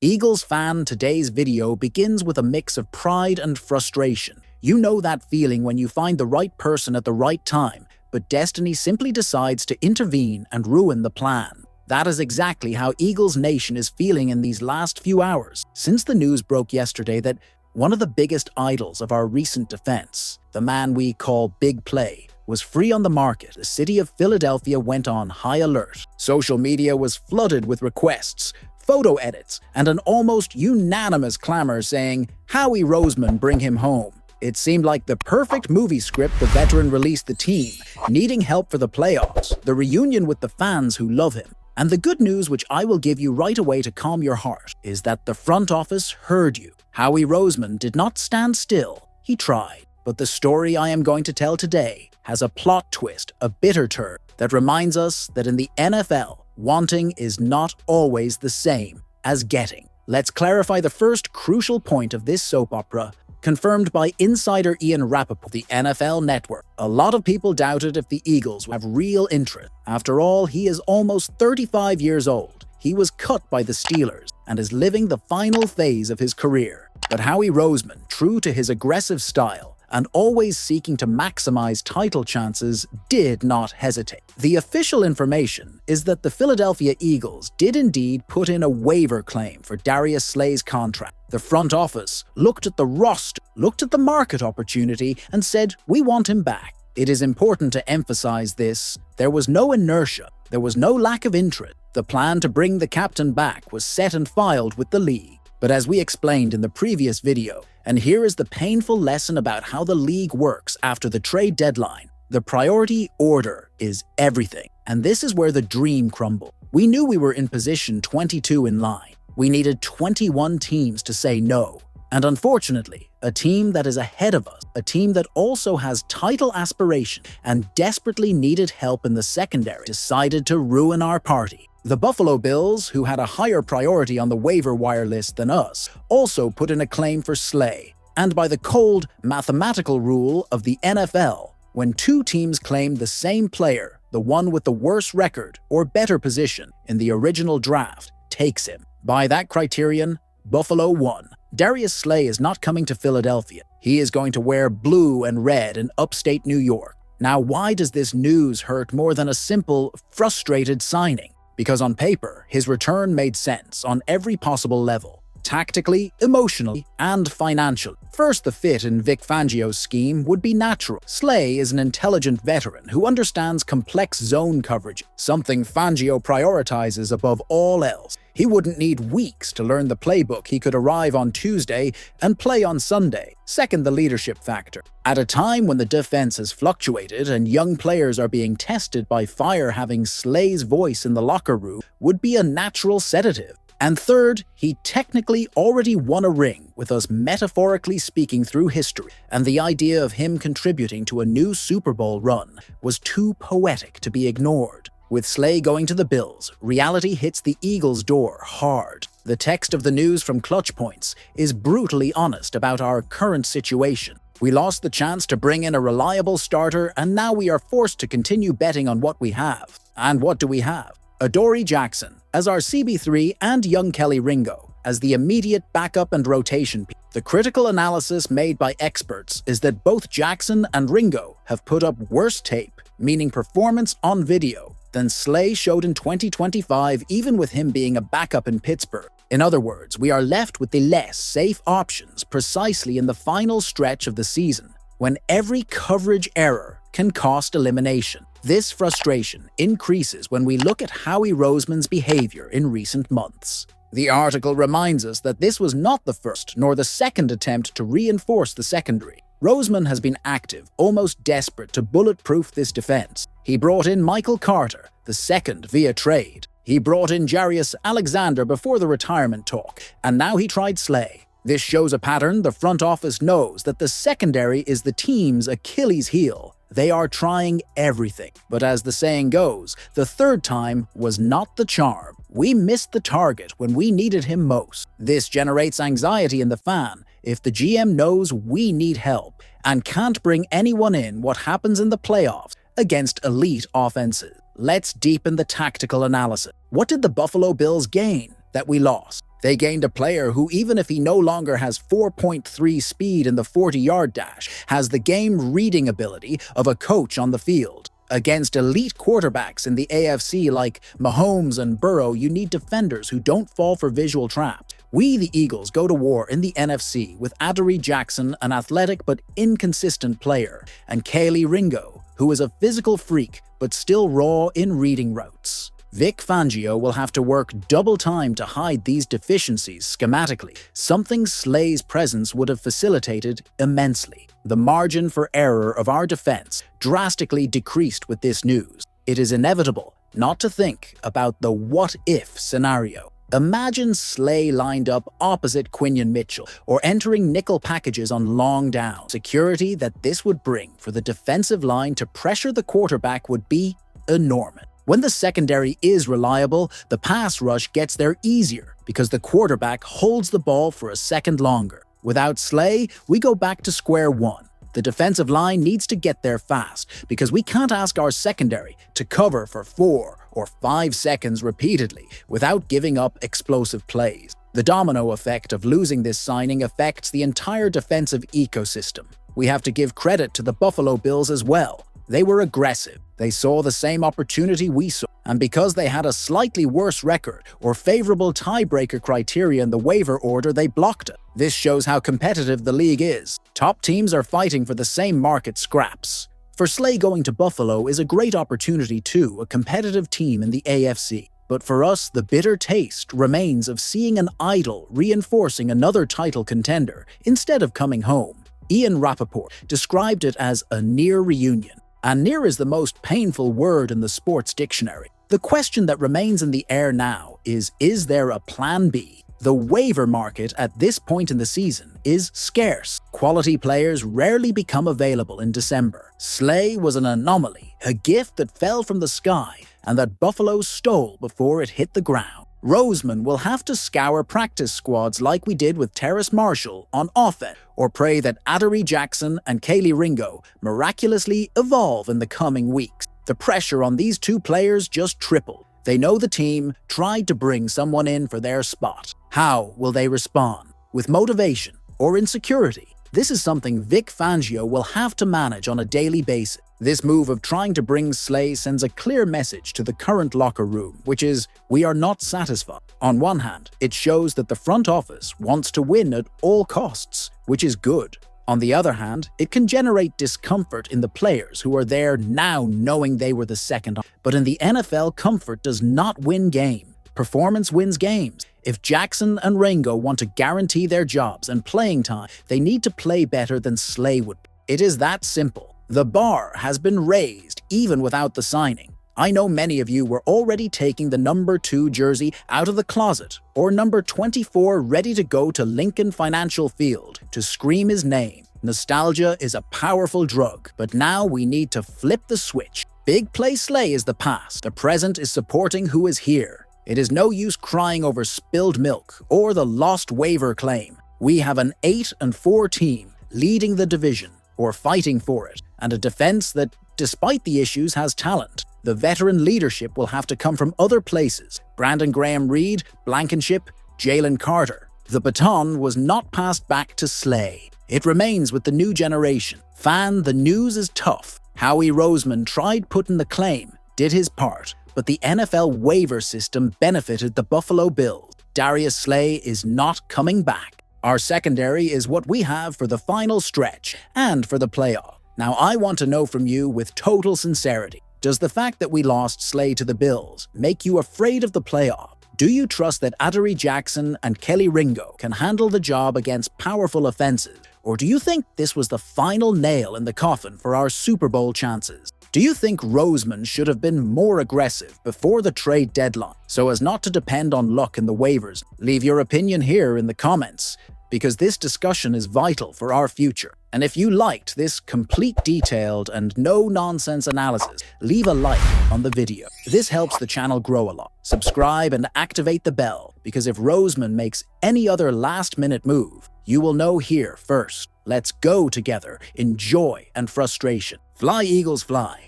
Eagles fan, today's video begins with a mix of pride and frustration. You know that feeling when you find the right person at the right time, but destiny simply decides to intervene and ruin the plan. That is exactly how Eagles Nation is feeling in these last few hours, since the news broke yesterday that one of the biggest idols of our recent defense, the man we call Big Play, was free on the market. The city of Philadelphia went on high alert. Social media was flooded with requests, photo edits, and an almost unanimous clamor saying, "Howie Roseman, bring him home." It seemed like the perfect movie script. The veteran released the team, needing help for the playoffs, the reunion with the fans who love him. And the good news, which I will give you right away to calm your heart, is that the front office heard you. Howie Roseman did not stand still. He tried. But the story I am going to tell today has a plot twist, a bitter turn, that reminds us that in the NFL, wanting is not always the same as getting. Let's clarify the first crucial point of this soap opera, confirmed by insider Ian Rappaport, the NFL Network. A lot of people doubted if the Eagles would have real interest. After all, he is almost 35 years old. He was cut by the Steelers and is living the final phase of his career. But Howie Roseman, true to his aggressive style and always seeking to maximize title chances, did not hesitate. The official information is that the Philadelphia Eagles did indeed put in a waiver claim for Darius Slay's contract. The front office looked at the roster, looked at the market opportunity, and said, "We want him back." It is important to emphasize this. There was no inertia. There was no lack of interest. The plan to bring the captain back was set and filed with the league. But as we explained in the previous video, and here is the painful lesson about how the league works after the trade deadline, the priority order is everything. And this is where the dream crumbled. We knew we were in position 22 in line. We needed 21 teams to say no. And unfortunately, a team that is ahead of us, a team that also has title aspiration and desperately needed help in the secondary, decided to ruin our party. The Buffalo Bills, who had a higher priority on the waiver wire list than us, also put in a claim for Slay. And by the cold, mathematical rule of the NFL, when two teams claim the same player, the one with the worse record or better position in the original draft takes him. By that criterion, Buffalo won. Darius Slay is not coming to Philadelphia. He is going to wear blue and red in upstate New York. Now, why does this news hurt more than a simple, frustrated signing? Because on paper, his return made sense on every possible level. Tactically, emotionally, and financially. First, the fit in Vic Fangio's scheme would be natural. Slay is an intelligent veteran who understands complex zone coverage, something Fangio prioritizes above all else. He wouldn't need weeks to learn the playbook. He could arrive on Tuesday and play on Sunday. Second, the leadership factor. At a time when the defense has fluctuated and young players are being tested by fire, having Slay's voice in the locker room would be a natural sedative. And third, he technically already won a ring, with us metaphorically speaking through history, and the idea of him contributing to a new Super Bowl run was too poetic to be ignored. With Slay going to the Bills, reality hits the Eagles' door hard. The text of the news from Clutch Points is brutally honest about our current situation. We lost the chance to bring in a reliable starter, and now we are forced to continue betting on what we have. And what do we have? Adoree Jackson as our CB3 and young Kelly Ringo as the immediate backup and rotation piece. The critical analysis made by experts is that both Jackson and Ringo have put up worse tape, meaning performance on video, than Slay showed in 2025, even with him being a backup in Pittsburgh. In other words, we are left with the less safe options precisely in the final stretch of the season, when every coverage error can cost elimination. This frustration increases when we look at Howie Roseman's behavior in recent months. The article reminds us that this was not the first nor the second attempt to reinforce the secondary. Roseman has been active, almost desperate to bulletproof this defense. He brought in Michael Carter, the second via trade. He brought in Jarius Alexander before the retirement talk, and now he tried Slay. This shows a pattern. The front office knows that the secondary is the team's Achilles heel. They are trying everything. But as the saying goes, the third time was not the charm. We missed the target when we needed him most. This generates anxiety in the fan. If the GM knows we need help and can't bring anyone in, what happens in the playoffs against elite offenses? Let's deepen the tactical analysis. What did the Buffalo Bills gain that we lost? They gained a player who, even if he no longer has 4.3 speed in the 40-yard dash, has the game-reading ability of a coach on the field. Against elite quarterbacks in the AFC like Mahomes and Burrow, you need defenders who don't fall for visual traps. We, the Eagles, go to war in the NFC with Adoree Jackson, an athletic but inconsistent player, and Kelee Ringo, who is a physical freak but still raw in reading routes. Vic Fangio will have to work double time to hide these deficiencies schematically, something Slay's presence would have facilitated immensely. The margin for error of our defense drastically decreased with this news. It is inevitable not to think about the what-if scenario. Imagine Slay lined up opposite Quinion Mitchell or entering nickel packages on long down. Security that this would bring for the defensive line to pressure the quarterback would be enormous. When the secondary is reliable, the pass rush gets there easier because the quarterback holds the ball for a second longer. Without Slay, we go back to square one. The defensive line needs to get there fast because we can't ask our secondary to cover for 4 or 5 seconds repeatedly without giving up explosive plays. The domino effect of losing this signing affects the entire defensive ecosystem. We have to give credit to the Buffalo Bills as well. They were aggressive. They saw the same opportunity we saw, and because they had a slightly worse record or favorable tiebreaker criteria in the waiver order, they blocked it. This shows how competitive the league is. Top teams are fighting for the same market scraps. For Slay, going to Buffalo is a great opportunity too, a competitive team in the AFC. But for us, the bitter taste remains of seeing an idol reinforcing another title contender instead of coming home. Ian Rappaport described it as a near reunion. And near is the most painful word in the sports dictionary. The question that remains in the air now is there a plan B? The waiver market at this point in the season is scarce. Quality players rarely become available in December. Slay was an anomaly, a gift that fell from the sky and that Buffalo stole before it hit the ground. Roseman will have to scour practice squads like we did with Terrace Marshall on offense, or pray that Adoree Jackson and Kelee Ringo miraculously evolve in the coming weeks. The pressure on these two players just tripled. They know the team tried to bring someone in for their spot. How will they respond? With motivation or insecurity? This is something Vic Fangio will have to manage on a daily basis. This move of trying to bring Slay sends a clear message to the current locker room, which is, we are not satisfied. On one hand, it shows that the front office wants to win at all costs, which is good. On the other hand, it can generate discomfort in the players who are there now knowing they were the second. But in the NFL, comfort does not win games. Performance wins games. If Jackson and Ringo want to guarantee their jobs and playing time, they need to play better than Slay would. It is that simple. The bar has been raised even without the signing. I know many of you were already taking the number 2 jersey out of the closet or number 24 ready to go to Lincoln Financial Field to scream his name. Nostalgia is a powerful drug, but now we need to flip the switch. Big play Slay is the past. The present is supporting who is here. It is no use crying over spilled milk or the lost waiver claim. We have an 8-4 team leading the division or fighting for it, and a defense that, despite the issues, has talent. The veteran leadership will have to come from other places. Brandon Graham Reed, Blankenship, Jalen Carter. The baton was not passed back to Slay. It remains with the new generation. Fan, the news is tough. Howie Roseman tried putting the claim, did his part, but the NFL waiver system benefited the Buffalo Bills. Darius Slay is not coming back. Our secondary is what we have for the final stretch and for the playoff. Now I want to know from you with total sincerity, does the fact that we lost Slay to the Bills make you afraid of the playoff? Do you trust that Adoree Jackson and Kelee Ringo can handle the job against powerful offenses? Or do you think this was the final nail in the coffin for our Super Bowl chances? Do you think Roseman should have been more aggressive before the trade deadline so as not to depend on luck in the waivers? Leave your opinion here in the comments, because this discussion is vital for our future. And if you liked this complete, detailed, and no-nonsense analysis, leave a like on the video. This helps the channel grow a lot. Subscribe and activate the bell, because if Roseman makes any other last-minute move, you will know here first. Let's go together in joy and frustration. Fly, Eagles, fly.